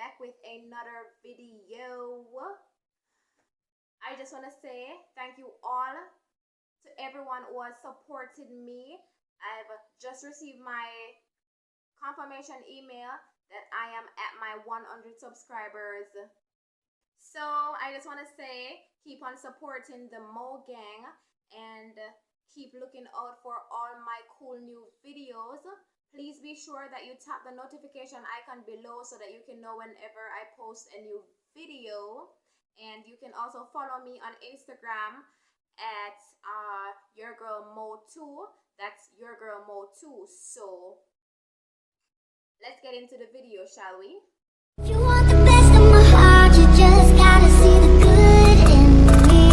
back with another video. I just want to say thank you all to everyone who has supported me. I've just received my confirmation email that I am at my 100 subscribers. So I just want to say keep on supporting the Mo Gang and keep looking out for all my cool new videos. Please be sure that you tap the notification icon below so that you can know whenever I post a new video. And you can also follow me on Instagram at yourgirlmo2. That's yourgirlmo2. So let's get into the video, shall we? If you want the best of my heart, you just gotta see the good in me.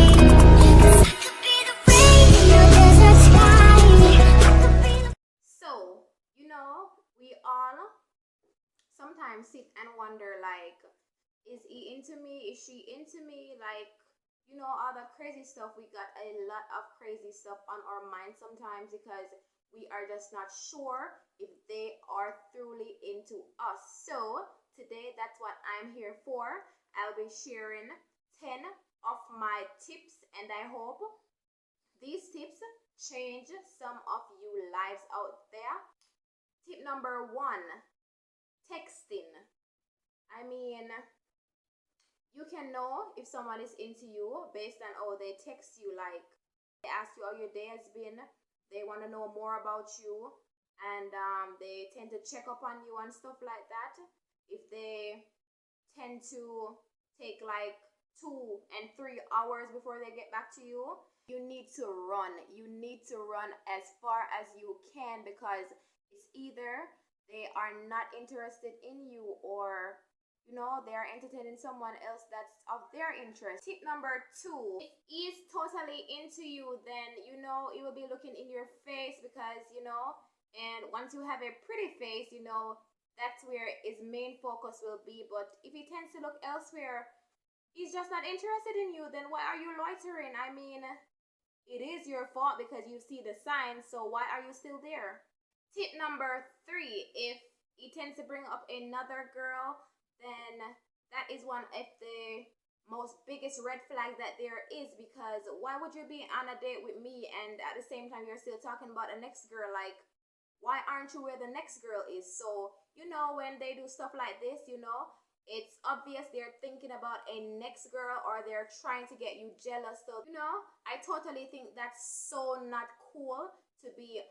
'Cause I could be the rain in your desert sky. I could be the... So, you know, we all sometimes sit and wonder, like, is he into me? Is she into me? Like, you know, all the crazy stuff. We got a lot of crazy stuff on our mind sometimes because we are just not sure if they are truly into us. So today, that's what I'm here for. I'll be sharing 10 of my tips, and I hope these tips change some of you lives out there. Tip number 1, texting. I mean, you can know if someone is into you based on how they text you. Like, they ask you how your day has been, they want to know more about you, and they tend to check up on you and stuff like that. If they tend to take like 2 and 3 hours before they get back to you, you need to run. You need to run as far as you can, because it's either they are not interested in you, or you know, they are entertaining someone else that's of their interest. Tip number 2, if he is totally into you, then you know he will be looking in your face, because you know, and once you have a pretty face, you know, that's where his main focus will be. But if he tends to look elsewhere, he's just not interested in you, then why are you loitering? I mean, it is your fault because you see the signs, so why are you still there? Tip number 3, if he tends to bring up another girl, then that is one of the most biggest red flags that there is, because why would you be on a date with me and at the same time you're still talking about the next girl? Like, why aren't you where the next girl is? So, you know, when they do stuff like this, you know, it's obvious they're thinking about a next girl, or they're trying to get you jealous. So, you know, I totally think that's so not cool to be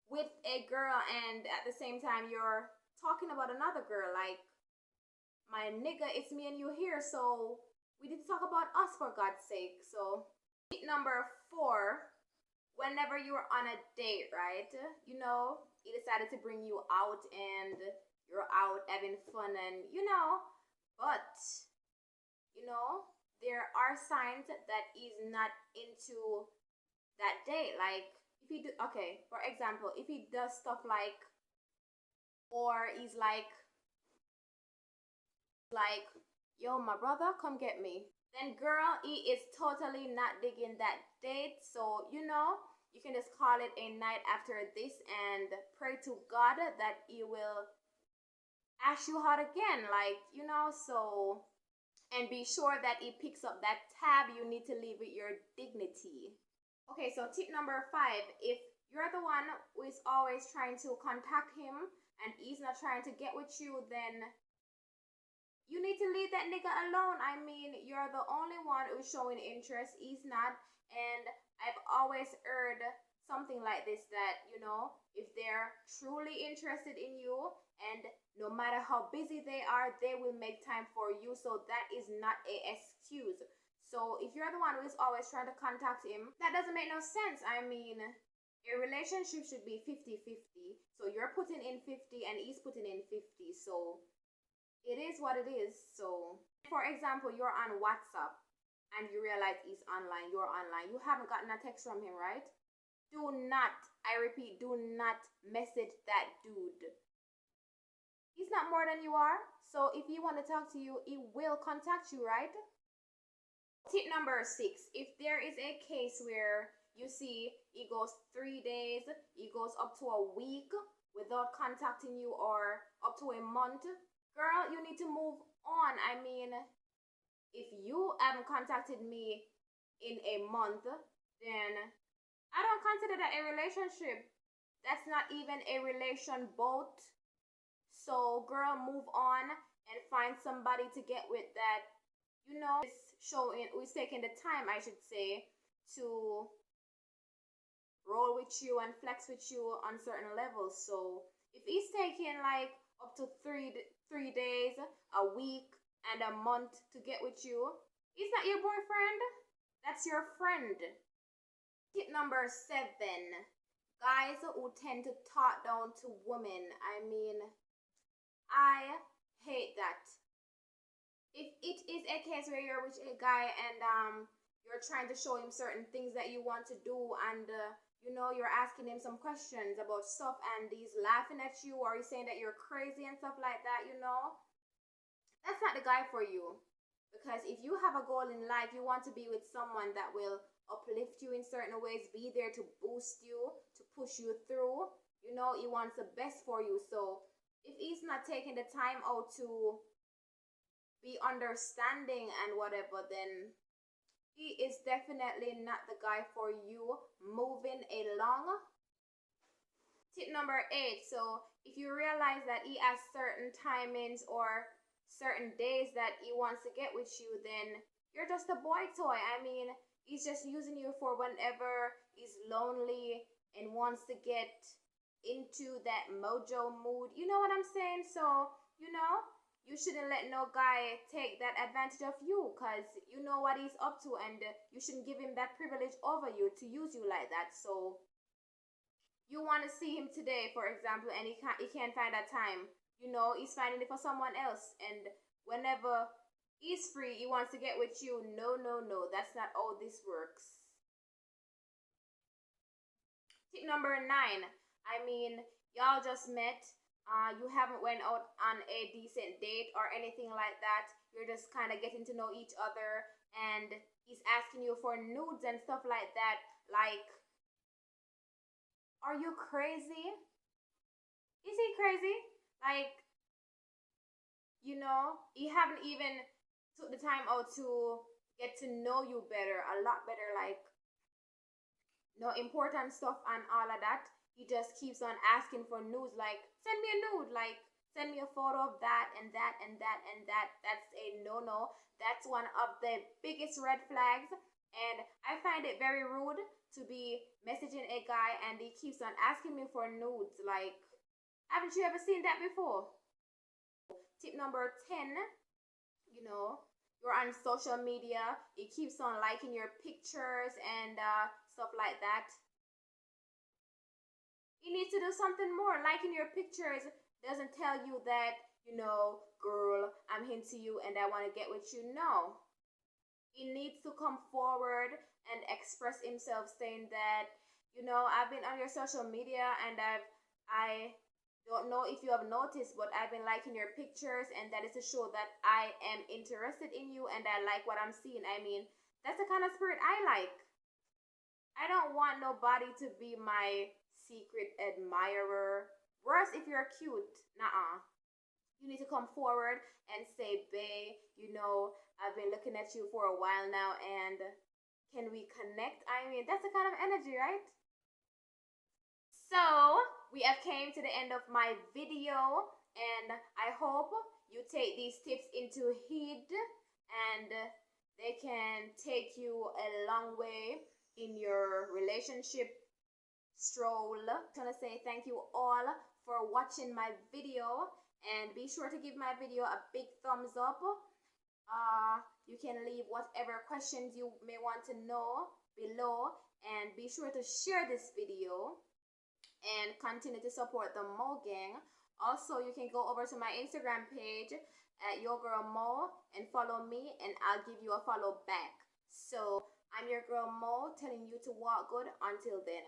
with a girl and at the same time you're talking about another girl. Like, my nigga, it's me and you here, so we need to talk about us, for God's sake. So tip number 4, whenever you're on a date, right, you know, he decided to bring you out and you're out having fun, and you know, but you know, there are signs that he's not into that date. Like, if he do, okay, for example, if he does stuff like, or he's like, yo, my brother, come get me, then girl, he is totally not digging that date. So you know, you can just call it a night after this and pray to God that he will ask you out again, like, you know. So, and be sure that he picks up that tab. You need to leave with your dignity. Okay, so tip number 5, if you're the one who is always trying to contact him and he's not trying to get with you, then you need to leave that nigga alone. I mean, you're the only one who's showing interest, he's not. And I've always heard something like this, that, you know, if they're truly interested in you, and no matter how busy they are, they will make time for you. So that is not an excuse. So if you're the one who is always trying to contact him, that doesn't make no sense. I mean, a relationship should be 50-50. So you're putting in 50 and he's putting in 50. So it is what it is. So, for example, you're on WhatsApp and you realize he's online, you're online, you haven't gotten a text from him, right? Do not, I repeat, do not message that dude. He's not more than you are. So if he want to talk to you, he will contact you, right? Tip number 6, if there is a case where you see he goes 3 days, he goes up to a week without contacting you, or up to a month, girl, you need to move on. I mean, if you haven't contacted me in a month, then I don't consider that a relationship. That's not even a relation boat. So, girl, move on and find somebody to get with that, is showing, who's taking the time, I should say, to roll with you and flex with you on certain levels. So, if he's taking like up to 3 days, a week, and a month to get with you, he's not your boyfriend. That's your friend. Tip number 7. Guys who tend to talk down to women. I mean, I hate that. If it is a case where you're with a guy and you're trying to show him certain things that you want to do, and you're asking him some questions about stuff, and he's laughing at you, or he's saying that you're crazy and stuff like that, that's not the guy for you. Because if you have a goal in life, you want to be with someone that will uplift you in certain ways, be there to boost you, to push you through. He wants the best for you. So if he's not taking the time out to be understanding and whatever, then he is definitely not the guy for you. Moving along. Tip number 8. So if you realize that he has certain timings or certain days that he wants to get with you, then you're just a boy toy. I mean, he's just using you for whenever he's lonely and wants to get into that mojo mood. You know what I'm saying? So, you shouldn't let no guy take that advantage of you, because you know what he's up to, and you shouldn't give him that privilege over you to use you like that. So, you want to see him today, for example, and he can't find that time. He's finding it for someone else, and whenever he's free, he wants to get with you. No, no, no, that's not how this works. Tip number 9. I mean, y'all just met. You haven't went out on a decent date or anything like that. You're just kind of getting to know each other, and he's asking you for nudes and stuff like that. Like, are you crazy? Is he crazy? Like, he haven't even took the time out to get to know you better, a lot better, like, no important stuff and all of that. He just keeps on asking for nudes, like, send me a nude, like, send me a photo of that and that and that and that. That's a no-no. That's one of the biggest red flags. And I find it very rude to be messaging a guy and he keeps on asking me for nudes. Like, haven't you ever seen that before? Tip number 10, you're on social media. He keeps on liking your pictures and stuff like that. You need to do something more. Liking your pictures doesn't tell you that, girl, I'm into you and I want to get with you. No. He needs to come forward and express himself, saying that, I've been on your social media and I don't know if you have noticed, but I've been liking your pictures, and that is to show that I am interested in you and I like what I'm seeing. I mean, that's the kind of spirit I like. I don't want nobody to be my secret admirer. Worse if you're cute. Nuh-uh. You need to come forward and say, babe, I've been looking at you for a while now, and can we connect? I mean, that's the kind of energy, right? So, we have came to the end of my video, and I hope you take these tips into heed, and they can take you a long way in your relationship stroll. I want to say thank you all for watching my video, and be sure to give my video a big thumbs up. You can leave whatever questions you may want to know below, and be sure to share this video and continue to support the Mo Gang. Also, you can go over to my Instagram page at Your Girl Mo and follow me, and I'll give you a follow back. So, I'm your girl Mo, telling you to walk good. Until then.